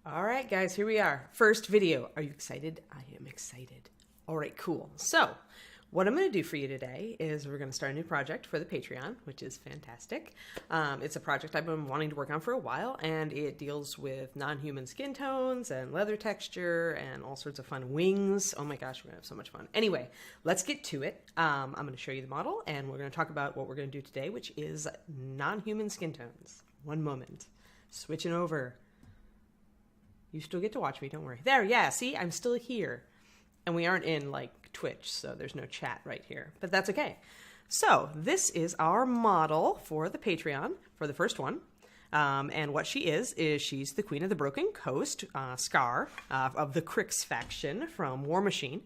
All right, guys, here we are. First video. Are you excited? I am excited. All right, cool. So what I'm going to do for you today is we're going to start a new project for the Patreon, which is fantastic. It's a project I've been wanting to work on for a while, and it deals with non-human skin tones and leather texture and all sorts of fun wings. Oh my gosh, we're going to have so much fun. Anyway, let's get to it. I'm going to show you the model, and we're going to talk about what we're going to do today, which is non-human skin tones. One moment. Switching over. You still get to watch me, don't worry. There, yeah, see, I'm still here. And we aren't in, like, Twitch, so there's no chat right here. But that's okay. So, this is our model for the Patreon, for the first one. And what she is she's the Queen of the Broken Coast, Scar, of the Crix faction from War Machine.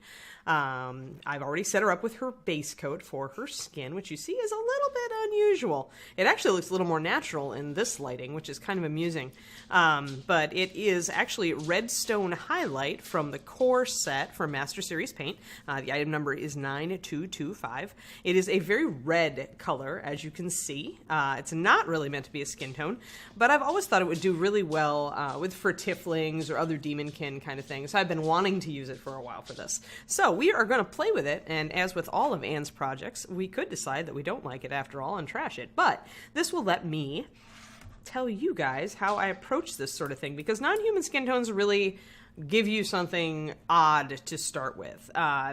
I've already set her up with her base coat for her skin, which you see is a little bit unusual. It actually looks a little more natural in this lighting, which is kind of amusing. But it is actually Redstone Highlight from the core set for Master Series Paint. The item number is 9225. It is a very red color, as you can see. It's not really meant to be a skin tone, but I've always thought it would do really well for tieflings or other demonkin kind of things. So I've been wanting to use it for a while for this. So we are going to play with it, and as with all of Anne's projects, we could decide that we don't like it after all and trash it. But this will let me tell you guys how I approach this sort of thing, because non-human skin tones really give you something odd to start with.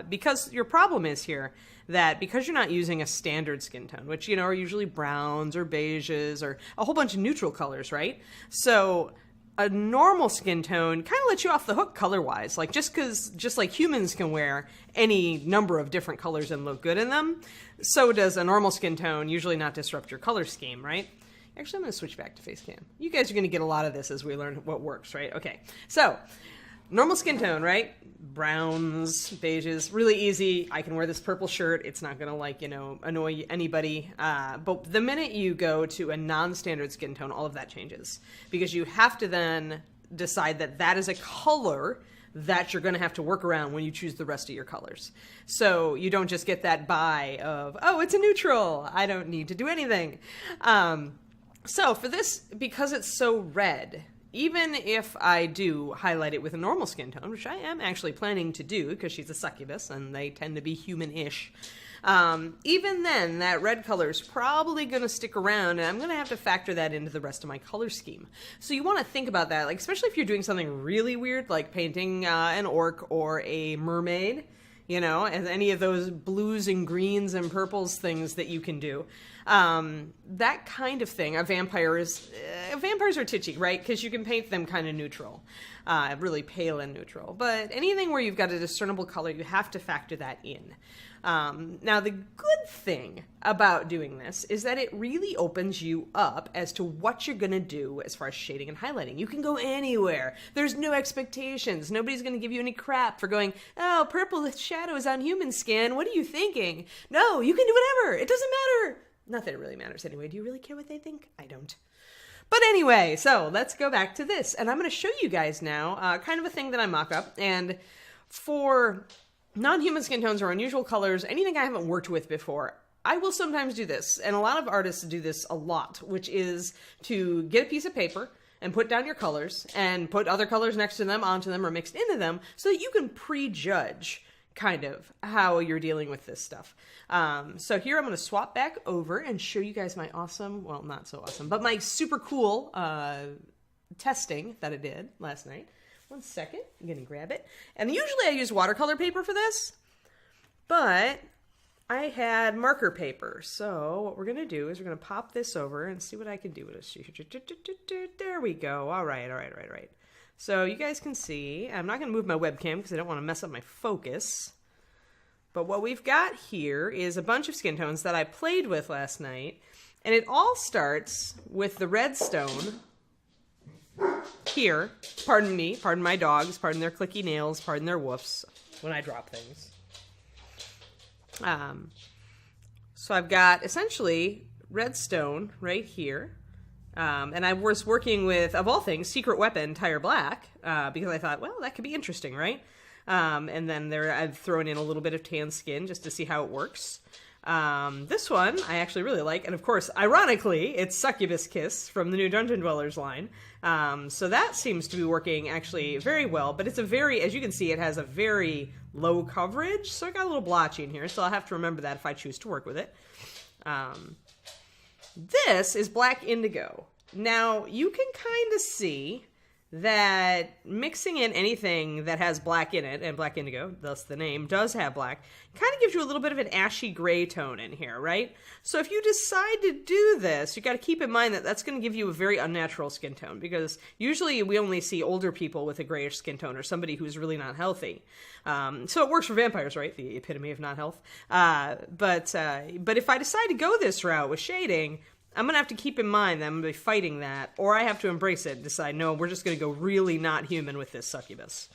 Because your problem is here that because you're not using a standard skin tone, which, you know, are usually browns or beiges or a whole bunch of neutral colors, right? So a normal skin tone kind of lets you off the hook color-wise. Like, just like humans can wear any number of different colors and look good in them, so does a normal skin tone usually not disrupt your color scheme, right? Actually, I'm going to switch back to face cam. You guys are going to get a lot of this as we learn what works, right? Okay, so normal skin tone, right? Browns, beiges, really easy. I can wear this purple shirt. It's not going to, like, you know, annoy anybody. But the minute you go to a non-standard skin tone, all of that changes. Because you have to then decide that that is a color that you're going to have to work around when you choose the rest of your colors. So you don't just get that buy of, oh, it's a neutral, I don't need to do anything. So for this, because it's so red, even if I do highlight it with a normal skin tone, which I am actually planning to do because she's a succubus and they tend to be human-ish, even then, that red color is probably going to stick around, and I'm going to have to factor that into the rest of my color scheme. So you want to think about that, like, especially if you're doing something really weird, like painting an orc or a mermaid, you know, and any of those blues and greens and purples things that you can do. That kind of thing. Vampires are titchy, right? Because you can paint them kind of neutral, really pale and neutral. But anything where you've got a discernible color, you have to factor that in. Now, the good thing about doing this is that it really opens you up as to what you're going to do as far as shading and highlighting. You can go anywhere. There's no expectations. Nobody's going to give you any crap for going, oh, purple with shadows on human skin. What are you thinking? No, you can do whatever. It doesn't matter. Not that it really matters anyway. Do you really care what they think? I don't. But anyway, so let's go back to this. And I'm going to show you guys now kind of a thing that I mock up. And for non-human skin tones or unusual colors, anything I haven't worked with before, I will sometimes do this. And a lot of artists do this a lot, which is to get a piece of paper and put down your colors and put other colors next to them, onto them, or mixed into them so that you can prejudge kind of how you're dealing with this stuff. So here I'm going to swap back over and show you guys my awesome, well, not so awesome, but my super cool testing that I did last night. One second, I'm going to grab it. And usually I use watercolor paper for this, but I had marker paper. So what we're going to do is we're going to pop this over and see what I can do with it. There we go. All right. So you guys can see, I'm not going to move my webcam because I don't want to mess up my focus. But what we've got here is a bunch of skin tones that I played with last night. And it all starts with the redstone here. Pardon me, pardon my dogs, pardon their clicky nails, pardon their woofs when I drop things. So I've got essentially redstone right here. And I was working with, of all things, Secret Weapon Tire Black, because I thought, well, that could be interesting, right? And then I've thrown in a little bit of tan skin just to see how it works. This one I actually really like, and of course, ironically, it's Succubus Kiss from the new Dungeon Dwellers line. So that seems to be working actually very well, but it's a very, as you can see, it has a very low coverage, so it got a little blotchy in here, so I'll have to remember that if I choose to work with it. This is Black Indigo. Now, you can kind of see that mixing in anything that has black in it, and Black Indigo, thus the name, does have black, kind of gives you a little bit of an ashy gray tone in here, right? So if you decide to do this, you got to keep in mind that that's going to give you a very unnatural skin tone, because usually we only see older people with a grayish skin tone, or somebody who's really not healthy. So it works for vampires, right? The epitome of not health. But if I decide to go this route with shading, I'm going to have to keep in mind that I'm going to be fighting that, or I have to embrace it and decide, no, we're just going to go really not human with this succubus.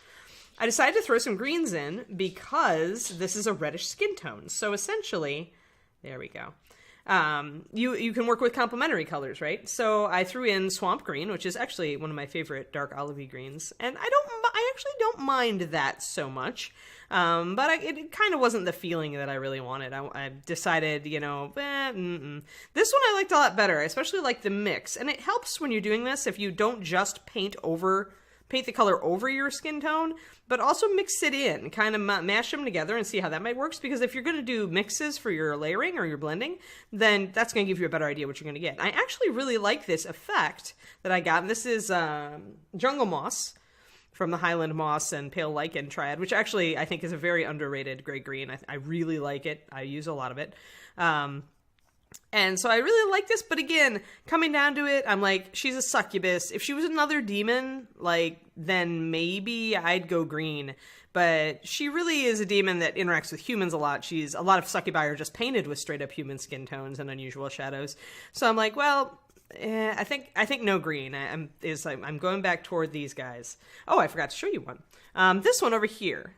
I decided to throw some greens in because this is a reddish skin tone. So essentially, there we go. You can work with complementary colors, right? So I threw in Swamp Green, which is actually one of my favorite dark olivey greens, and I actually don't mind that so much. But it kind of wasn't the feeling that I really wanted. I decided, this one I liked a lot better. I especially like the mix, and it helps when you're doing this if you don't just paint the color over your skin tone, but also mix it in, kind of mash them together and see how that might work. Because if you're going to do mixes for your layering or your blending, then that's going to give you a better idea what you're going to get. I actually really like this effect that I got, and this is Jungle Moss from the Highland Moss and Pale Lichen Triad, which actually I think is a very underrated gray-green. I really like it. I use a lot of it. And so I really like this, but again, coming down to it, I'm like, she's a succubus. If she was another demon, then maybe I'd go green. But she really is a demon that interacts with humans a lot. A lot of succubi are just painted with straight up human skin tones and unusual shadows. So I'm like, well, I think no green. I'm going back toward these guys. Oh, I forgot to show you one. This one over here.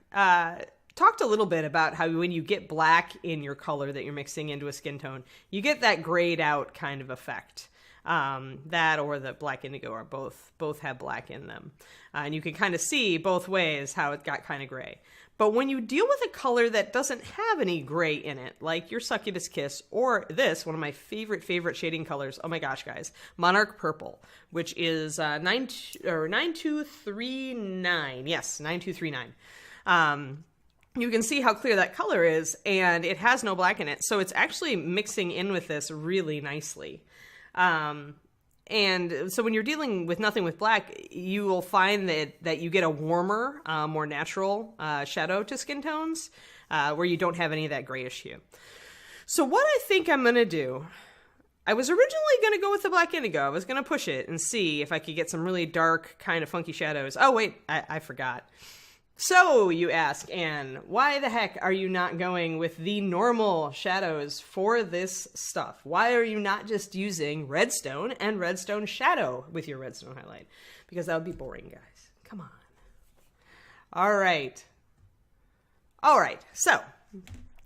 Talked a little bit about how when you get black in your color that you're mixing into a skin tone, you get that grayed out kind of effect. That or the Black Indigo are both have black in them. And you can kind of see both ways how it got kind of gray. But when you deal with a color that doesn't have any gray in it, like your Succubus Kiss, or this, one of my favorite shading colors, oh my gosh, guys, Monarch Purple, which is 9239. Yes, 9239. You can see how clear that color is, and it has no black in it, so it's actually mixing in with this really nicely. And so when you're dealing with nothing with black, you will find that you get a warmer, more natural shadow to skin tones, where you don't have any of that grayish hue. So what I think I'm going to do, I was originally going to go with the Black Indigo. I was going to push it and see if I could get some really dark, kind of funky shadows. Oh, wait, I forgot. So, you ask, Anne, why the heck are you not going with the normal shadows for this stuff? Why are you not just using redstone and redstone shadow with your redstone highlight? Because that would be boring, guys. Come on. All right. So,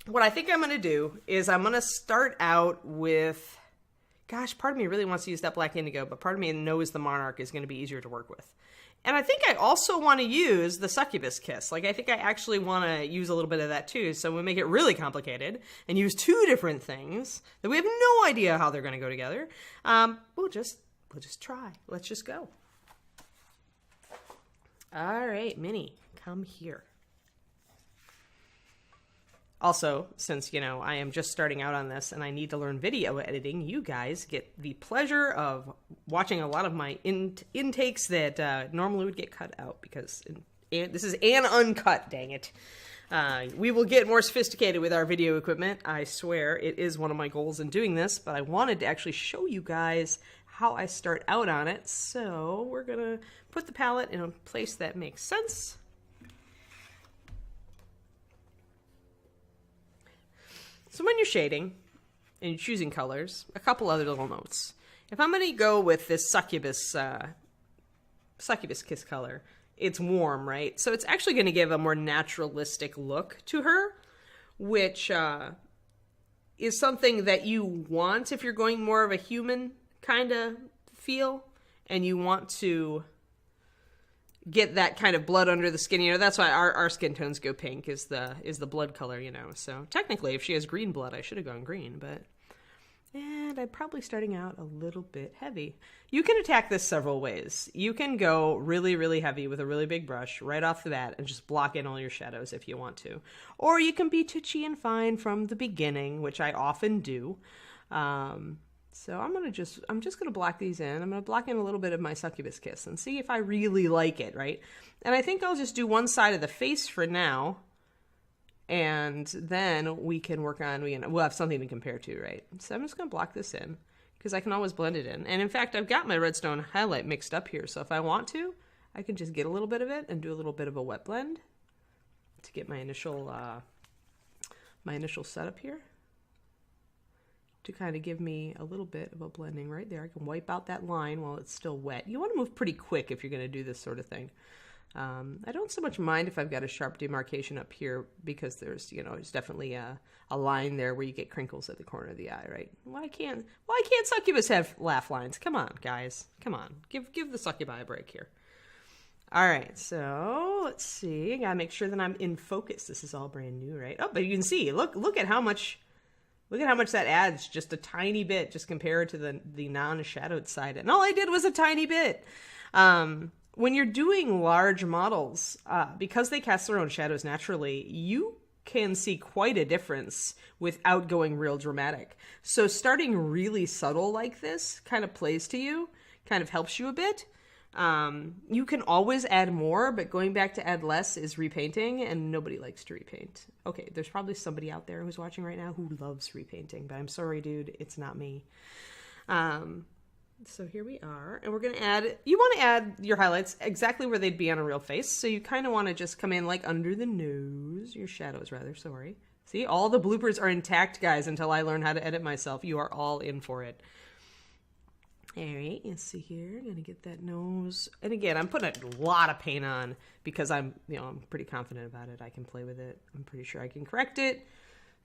what I think I'm going to do is I'm going to start out with... Gosh, part of me really wants to use that Black Indigo, but part of me knows the Monarch is going to be easier to work with. And I think I also want to use the Succubus Kiss. I think I actually want to use a little bit of that too. So we'll make it really complicated and use two different things that we have no idea how they're going to go together. We'll just try. Let's just go. All right, Minnie, come here. Also, since, I am just starting out on this and I need to learn video editing, you guys get the pleasure of watching a lot of my intakes that normally would get cut out because this is an uncut, dang it. We will get more sophisticated with our video equipment. I swear it is one of my goals in doing this, but I wanted to actually show you guys how I start out on it. So we're going to put the palette in a place that makes sense. So when you're shading and you're choosing colors, a couple other little notes. If I'm going to go with this Succubus Kiss color, it's warm, right? So it's actually going to give a more naturalistic look to her, which is something that you want if you're going more of a human kind of feel, and you want to get that kind of blood under the skin. You know, that's why our skin tones go pink, is the blood color, you know. So technically, if she has green blood, I should have gone green, but... And I'm probably starting out a little bit heavy. You can attack this several ways. You can go really, really heavy with a really big brush right off the bat and just block in all your shadows if you want to. Or you can be touchy and fine from the beginning, which I often do. So I'm just gonna block these in. I'm gonna block in a little bit of my succubus kiss and see if I really like it, right? And I think I'll just do one side of the face for now. And then we can work on, we'll have something to compare to, right? So I'm just going to block this in because I can always blend it in. And in fact, I've got my redstone highlight mixed up here. So if I want to, I can just get a little bit of it and do a little bit of a wet blend to get my initial setup here, to kind of give me a little bit of a blending right there. I can wipe out that line while it's still wet. You want to move pretty quick if you're going to do this sort of thing. I don't so much mind if I've got a sharp demarcation up here because there's, you know, there's definitely a line there where you get crinkles at the corner of the eye, right? Why can't succubus have laugh lines? Come on, guys. Come on. Give the succubi a break here. All right, so let's see. I gotta make sure that I'm in focus. This is all brand new, right? Oh, but you can see, look at how much that adds, just a tiny bit, just compared to the non-shadowed side. And all I did was a tiny bit. When you're doing large models, because they cast their own shadows naturally, you can see quite a difference without going real dramatic. So starting really subtle like this kind of plays to you, kind of helps you a bit. You can always add more, but going back to add less is repainting, and nobody likes to repaint. Okay, there's probably somebody out there who's watching right now who loves repainting, but I'm sorry, dude, it's not me. So here we are, and we're going to add, you want to add your highlights exactly where they'd be on a real face. So you kind of want to just come in like under the nose, your shadows rather, sorry. See, all the bloopers are intact, guys, until I learn how to edit myself. You are all in for it. All right, let's see here. I'm going to get that nose. And again, I'm putting a lot of paint on because I'm pretty confident about it. I can play with it. I'm pretty sure I can correct it.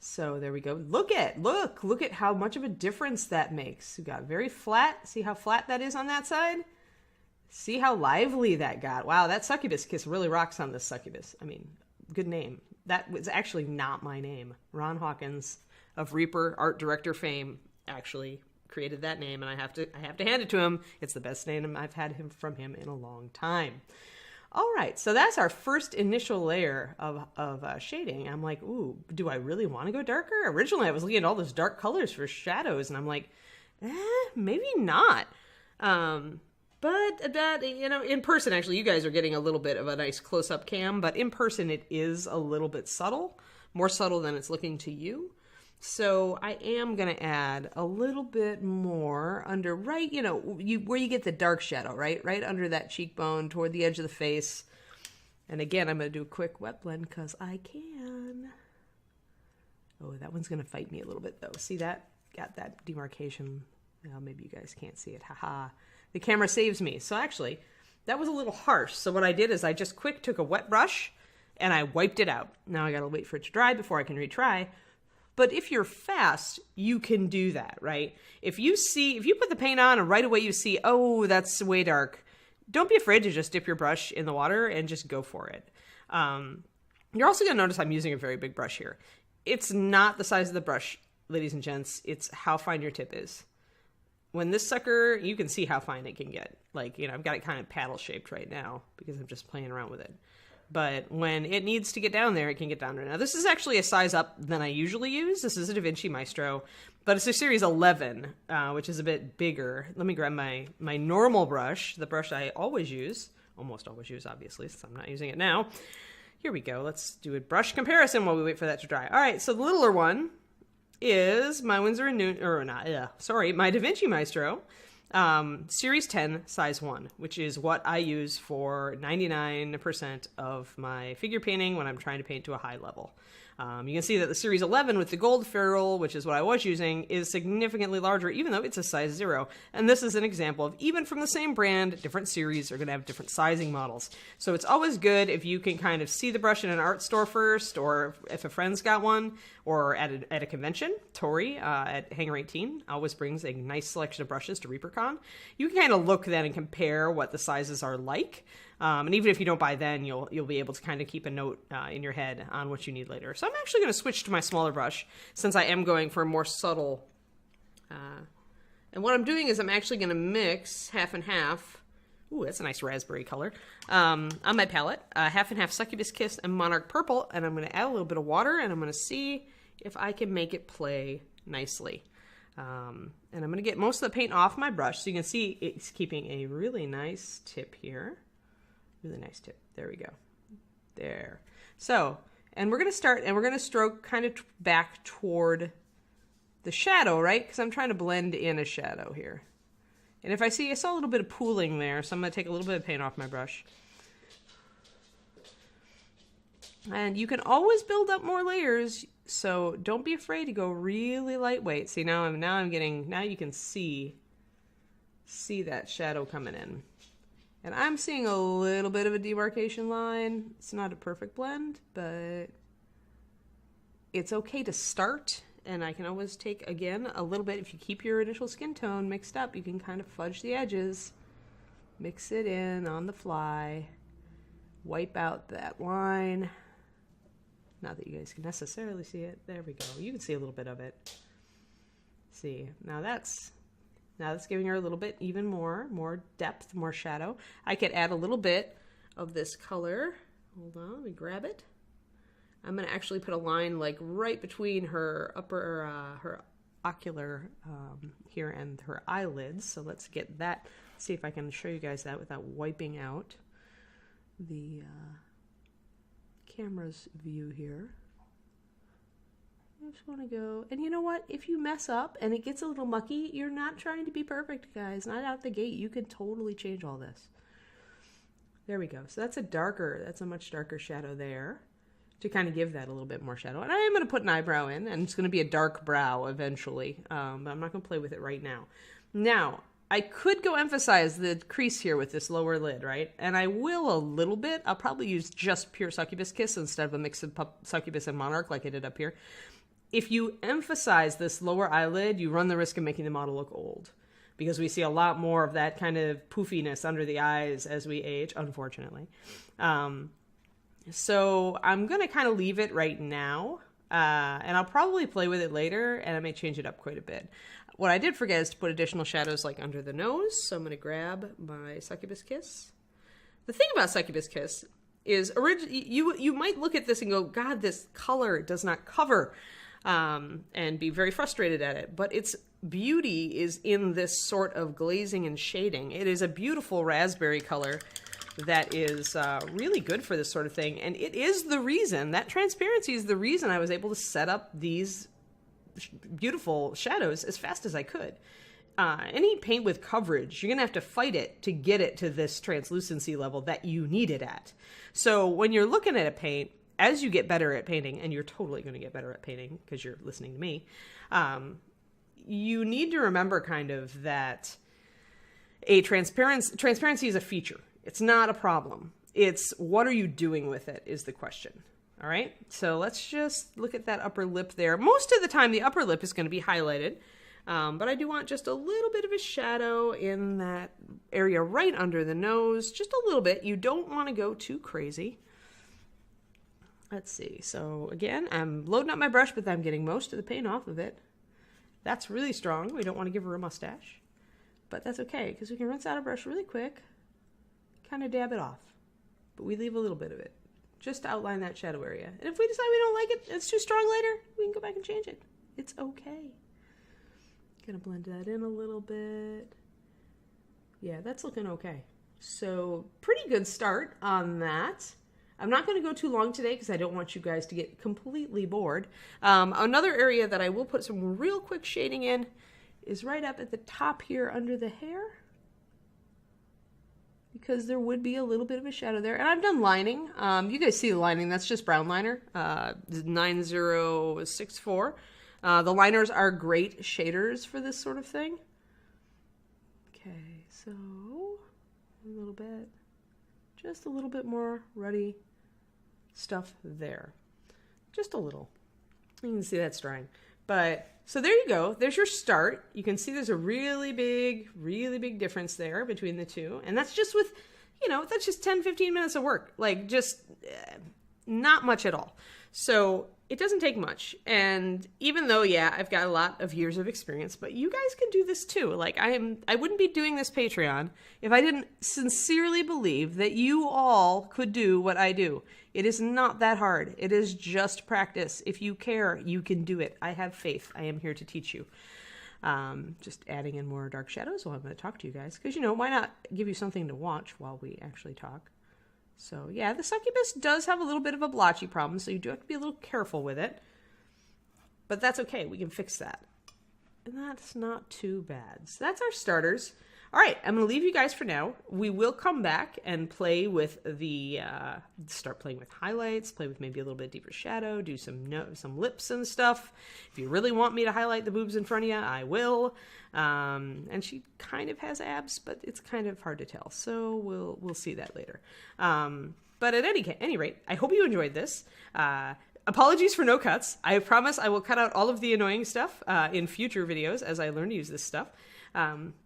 So there we go. Look at how much of a difference that makes. We got very flat. See how flat that is on that side? See how lively that got. Wow, that succubus kiss really rocks on this succubus. I mean, good name. That was actually not my name. Ron Hawkins of Reaper art director fame actually created that name, and I have to hand it to him. It's the best name I've had from him in a long time. All right, so that's our first initial layer of shading. I'm like, ooh, do I really want to go darker? Originally, I was looking at all those dark colors for shadows, and I'm like, maybe not. But that, in person, actually, you guys are getting a little bit of a nice close-up cam, but in person, it is a little bit subtle, more subtle than it's looking to you. So I am going to add a little bit more under where you get the dark shadow, right? Right under that cheekbone toward the edge of the face. And again, I'm going to do a quick wet blend because I can. Oh, that one's going to fight me a little bit though. See that? Got that demarcation. Well, maybe you guys can't see it. Haha. The camera saves me. So actually, that was a little harsh. So what I did is I just took a wet brush and I wiped it out. Now I got to wait for it to dry before I can retry. But if you're fast, you can do that, right? If you put the paint on and right away you see, oh, that's way dark, don't be afraid to just dip your brush in the water and just go for it. You're also going to notice I'm using a very big brush here. It's not the size of the brush, ladies and gents. It's how fine your tip is. When this sucker, you can see how fine it can get. Like, I've got it kind of paddle shaped right now because I'm just playing around with it. But when it needs to get down there, it can get down there. Now, this is actually a size up than I usually use. This is a Da Vinci Maestro, but it's a Series 11, which is a bit bigger. Let me grab my normal brush, the brush I always use, almost always use, obviously, since I'm not using it now. Here we go. Let's do a brush comparison while we wait for that to dry. All right, so the littler one is my my Da Vinci Maestro. Series 10, size 1, which is what I use for 99% of my figure painting when I'm trying to paint to a high level. You can see that the Series 11 with the gold ferrule, which is what I was using, is significantly larger, even though it's a size 0. And this is an example of, even from the same brand, different series are going to have different sizing models. So it's always good if you can kind of see the brush in an art store first, or if a friend's got one, or at a convention. Tori at Hangar 18 always brings a nice selection of brushes to ReaperCon. You can kind of look then and compare what the sizes are like. And even if you don't buy then, you'll be able to kind of keep a note in your head on what you need later. So I'm actually going to switch to my smaller brush since I am going for a more subtle. And what I'm doing is I'm actually going to mix half and half. Ooh, that's a nice raspberry color. On my palette, half and half Succubus Kiss and Monarch Purple, and I'm going to add a little bit of water, and I'm going to see if I can make it play nicely. And I'm going to get most of the paint off my brush, so you can see it's keeping a really nice tip here. Really nice tip. There we go. There. So, and we're going to start, and we're going to stroke kind of back toward the shadow, right? Because I'm trying to blend in a shadow here. And if I saw a little bit of pooling there, so I'm going to take a little bit of paint off my brush. And you can always build up more layers, so don't be afraid to go really lightweight. See, now you can see that shadow coming in. And I'm seeing a little bit of a demarcation line. It's not a perfect blend, but it's okay to start. And I can always take, again, a little bit. If you keep your initial skin tone mixed up, you can kind of fudge the edges, mix it in on the fly, wipe out that line. Not that you guys can necessarily see it. There we go. You can see a little bit of it. See, now that's giving her a little bit even more depth, more shadow. I could add a little bit of this color. Hold on, let me grab it. I'm going to actually put a line like right between her her ocular here and her eyelids. So let's get that. See if I can show you guys that without wiping out the camera's view here. I just want to go, and you know what? If you mess up and it gets a little mucky, you're not trying to be perfect, guys. Not out the gate. You can totally change all this. There we go. So that's a much darker shadow there, to kind of give that a little bit more shadow. And I am going to put an eyebrow in, and it's going to be a dark brow eventually, but I'm not going to play with it right now. Now, I could go emphasize the crease here with this lower lid, right? And I will a little bit. I'll probably use just pure Succubus Kiss instead of a mix of Succubus and Monarch like I did up here. If you emphasize this lower eyelid, you run the risk of making the model look old, because we see a lot more of that kind of poofiness under the eyes as we age, unfortunately. So I'm going to kind of leave it right now, and I'll probably play with it later, and I may change it up quite a bit. What I did forget is to put additional shadows like under the nose, so I'm going to grab my Succubus Kiss. The thing about Succubus Kiss is you might look at this and go, God, this color does not cover, and be very frustrated at it, but its beauty is in this sort of glazing and shading. It is a beautiful raspberry color that is really good for this sort of thing. And it is the reason, that transparency is the reason I was able to set up these beautiful shadows as fast as I could. Any paint with coverage, you're going to have to fight it to get it to this translucency level that you need it at. So when you're looking at a paint, as you get better at painting, and you're totally going to get better at painting because you're listening to me, you need to remember kind of that transparency is a feature. It's not a problem. It's what are you doing with it is the question. All right. So let's just look at that upper lip there. Most of the time, the upper lip is going to be highlighted, but I do want just a little bit of a shadow in that area right under the nose, just a little bit. You don't want to go too crazy. Let's see. So again, I'm loading up my brush, but I'm getting most of the paint off of it. That's really strong. We don't want to give her a mustache, but that's okay because we can rinse out our brush really quick, kind of dab it off, but we leave a little bit of it just to outline that shadow area. And if we decide we don't like it, it's too strong later, we can go back and change it. It's okay. Gonna blend that in a little bit. Yeah, that's looking okay. So pretty good start on that. I'm not going to go too long today because I don't want you guys to get completely bored. Another area that I will put some real quick shading in is right up at the top here under the hair, because there would be a little bit of a shadow there. And I've done lining. You guys see the lining. That's just brown liner, 9064. The liners are great shaders for this sort of thing. Okay, so a little bit, just a little bit more ruddy stuff there. Just a little. You can see that's drying. But, so there you go. There's your start. You can see there's a really big difference there between the two. And that's just with, you know, that's just 10, 15 minutes of work. Like, just not much at all. So it doesn't take much. And even though, yeah, I've got a lot of years of experience, but you guys can do this too. Like, I wouldn't be doing this Patreon if I didn't sincerely believe that you all could do what I do. It is not that hard. It is just practice. If you care, you can do it. I have faith. I am here to teach you. Just adding in more dark shadows while I'm going to talk to you guys. Because, you know, why not give you something to watch while we actually talk? So, yeah, the succubus does have a little bit of a blotchy problem, so you do have to be a little careful with it. But that's okay. We can fix that. And that's not too bad. So that's our starters. All right, I'm going to leave you guys for now. We will come back and play with the, start playing with highlights, play with maybe a little bit deeper shadow, do some lips and stuff. If you really want me to highlight the boobs in front of you, I will. And she kind of has abs, but it's kind of hard to tell. So we'll see that later. But at any rate, I hope you enjoyed this. Apologies for no cuts. I promise I will cut out all of the annoying stuff in future videos as I learn to use this stuff.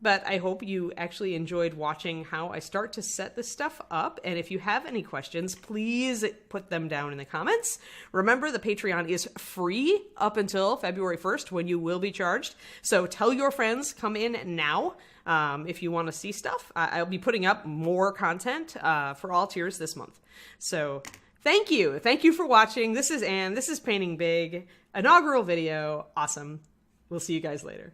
But I hope you actually enjoyed watching how I start to set this stuff up. And if you have any questions, please put them down in the comments. Remember, the Patreon is free up until February 1st when you will be charged. So tell your friends, come in now if you want to see stuff. I'll be putting up more content for all tiers this month. So thank you. Thank you for watching. This is Anne. This is Painting Big. Inaugural video. Awesome. We'll see you guys later.